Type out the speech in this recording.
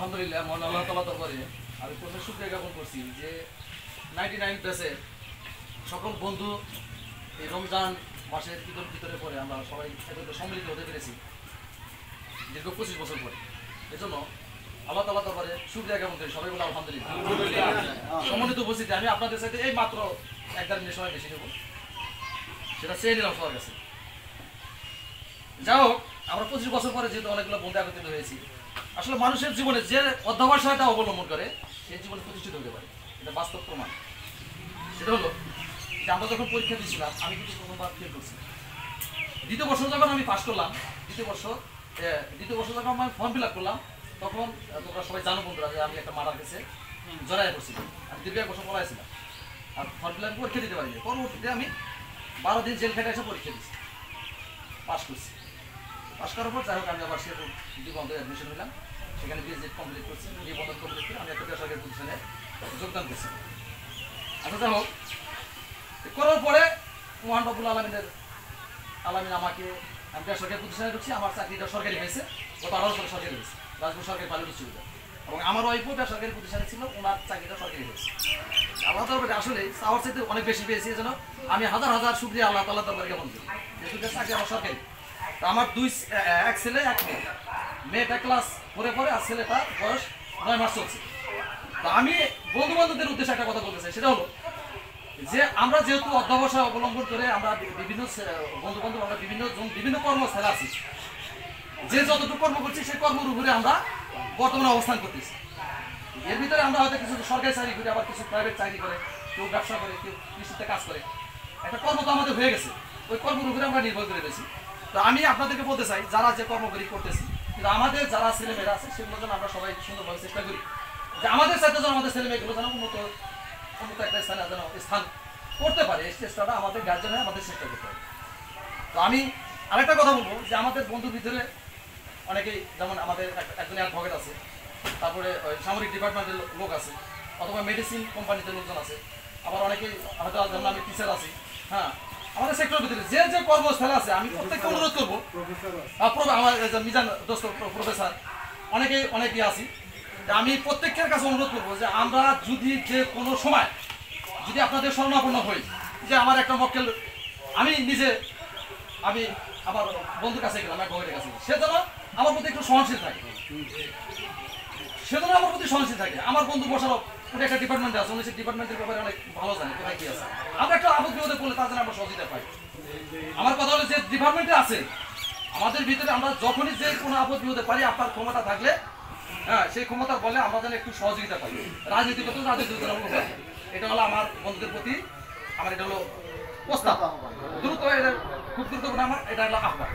আলহামদুলিল্লাহ মহান আল্লাহ তাআলা দরবারে আমি প্রথমে শুকরিয়া জ্ঞাপন করছি যে 99 ব্যাচের সকল বন্ধু এই রমজান মাসের ঈদের ভিতরে পরে আমরা সবাই একত্রে সম্মিলিত হতে পেরেছি দীর্ঘ 25 বছর পরে। এজন্য আল্লাহ তাআলা দরবারে শুকরিয়া জ্ঞাপন করি, সবাই বলে আলহামদুলিল্লাহ। সম্মানিত উপস্থিতি, আমি আপনাদের সাথে এই মাত্র 1-1.5 মিনিট সময় বেশি নেব, সেটা চেয়ে নিলাম সবার কাছে। যাই হোক, আমরা 25 বছর পরে যেহেতু অনেকগুলো বন্ধু একত্রিত হয়েছি, আসলে মানুষের জীবনে যে অধ্যবসায়টা অবলম্বন করে সেই জীবনে প্রতিষ্ঠিত হতে পারে, এটা বাস্তব প্রমাণ। সেটা হলো যে আমরা যখন পরীক্ষা দিয়েছিলাম, আমি কিন্তু প্রথমবার ফেল করছি। দ্বিতীয় বছর যখন আমি পাস করলাম, দ্বিতীয় বছর যখন আমি ফর্ম ফিল আপ করলাম, তখন তোমরা সবাই জানো বন্ধুরা যে আমি একটা মার্ডার কেসে জড়াই পড়ছিলাম। আমি দীর্ঘ 1 বছর পড়াইছিলাম আর ফর্ম ফিল আপ পরীক্ষা দিতে পারিনি। পরবর্তীতে আমি 12 দিন জেল খেটে এসে পরীক্ষা দিচ্ছি, পাস করছি। পাস করার পর যাই হোক, আমি আবার শেরপুর দ্বীপবন্ধে অ্যাডমিশন হলাম, সেখানে বিএসসি কমপ্লিট করছি। দ্বীপবন্ধ কমপ্লিট করে আমি একটা বেসরকারি প্রতিষ্ঠানে যোগদান করছি। আচ্ছা, যাই হোক, করার পরে মহান রব্বুল আলামিন আমাকে, আমি বেসরকারি প্রতিষ্ঠানে ঢুকছি। আমার চাকরিটা সরকারি হয়েছে, গত 18 সালে সরকারি হয়েছে, রাজপুর সরকারি পাইলট বিশ্ববিদ্যালয়। এবং আমার ওয়াইফও বেসরকারি প্রতিষ্ঠানে ছিল, ওনার চাকরিটা সরকারি হয়েছে। আল্লাহ তাআলার আসলে চাওয়ার চাইতে অনেক বেশি পেয়েছি, এজন্য আমি হাজার হাজার শুকরিয়া আল্লাহ তাআলার দরবারে জ্ঞাপন করি যে দুইটা চাকরি আমার সরকারি। আমার এক ছেলে এক মেয়ে, মেয়েটা ক্লাস 4-এ পড়ে আর ছেলেটা বয়স 9 মাস চলছে। তো আমি বন্ধু বান্ধবদের উদ্দেশ্যে একটা কথা বলতে চাই, সেটা হলো যে আমরা যেহেতু অধ্যবসায় অবলম্বন করে আমরা বিভিন্ন বন্ধু বান্ধব আমরা বিভিন্ন কর্মস্থলে আছি, যে যতটুকু কর্ম করছি সেই কর্মের উপরে আমরা বর্তমানে অবস্থান করতেছি। এর ভিতরে আমরা হয়তো কিছু সরকারি চাকরি করি, আবার কিছু প্রাইভেট চাকরি করে, কেউ ব্যবসা করে, কেউ কৃষিতে কাজ করে। একটা কর্ম তো আমাদের হয়ে গেছে, ওই কর্মের উপরে আমরা নির্ভর করে রয়েছি। তো আমি আপনাদেরকে বলতে চাই, যারা যে কর্মকরি করতেছি, কিন্তু আমাদের যারা ছেলেমেয়েরা আছে সেগুলো যেন আমরা সবাই সুন্দরভাবে চেষ্টা করি যে আমাদের সাথে যেন আমাদের ছেলেমেয়েগুলো যেন উন্নত একটা স্থানে যেন স্থান করতে পারে, এই চেষ্টাটা আমাদের গার্জেন হয়ে আমাদের চেষ্টা করতে হবে। তো আমি আরেকটা কথা বলবো যে আমাদের বন্ধুর ভিতরে অনেকেই, যেমন আমাদের একজন অ্যাডভোকেট আছে, তারপরে সামরিক ডিপার্টমেন্টের লোক আছে, অথবা মেডিসিন কোম্পানিতে লোকজন আছে, আবার অনেকেই হয়তো যেমন আমি টিচার আছি। হ্যাঁ, আমাদের সেক্টরের ভিতরে যে যে কর্মস্থলে আছে, আমি প্রত্যেককে অনুরোধ করবো, আমার মিজান দোস্ত প্রফেসর অনেকেই আছি, আমি প্রত্যেকের কাছে অনুরোধ করবো যে আমরা যদি যে কোনো সময় যদি আপনাদের শরণাপন্ন হই যে আমার একটা মক্কেল, আমি আমার বন্ধুর কাছে গেলাম, এক ভগতের কাছে, সে যেন আমার প্রতি একটু সহনশীল থাকে, সেজন্য আমার প্রতি সহনশীল থাকে। আমার বন্ধু বসালো, ওটা একটা ডিপার্টমেন্টে আছে, উনি সেই ডিপার্টমেন্টের ব্যাপারে অনেক ভালো জানে, কোথায় কি আছে। আমরা একটা আপদ বিপদে পড়লে তার জন্য আমরা সহযোগিতা পাই। আমার কথা হলো যে ডিপার্টমেন্টে আছে, আমাদের ভিতরে আমরা যখনই যে কোনো আপদ বিপদে পারি, আপনার ক্ষমতা থাকলে, হ্যাঁ, সেই ক্ষমতার বলে আমরা যেন একটু সহযোগিতা পাই। রাজনীতি করতে এটা হলো আমার বন্ধুদের প্রতি আমার এটা হলো প্রস্তাব, দ্রুত, এটা খুব গুরুত্বপূর্ণ, আমার এটা হলো আহ্বান।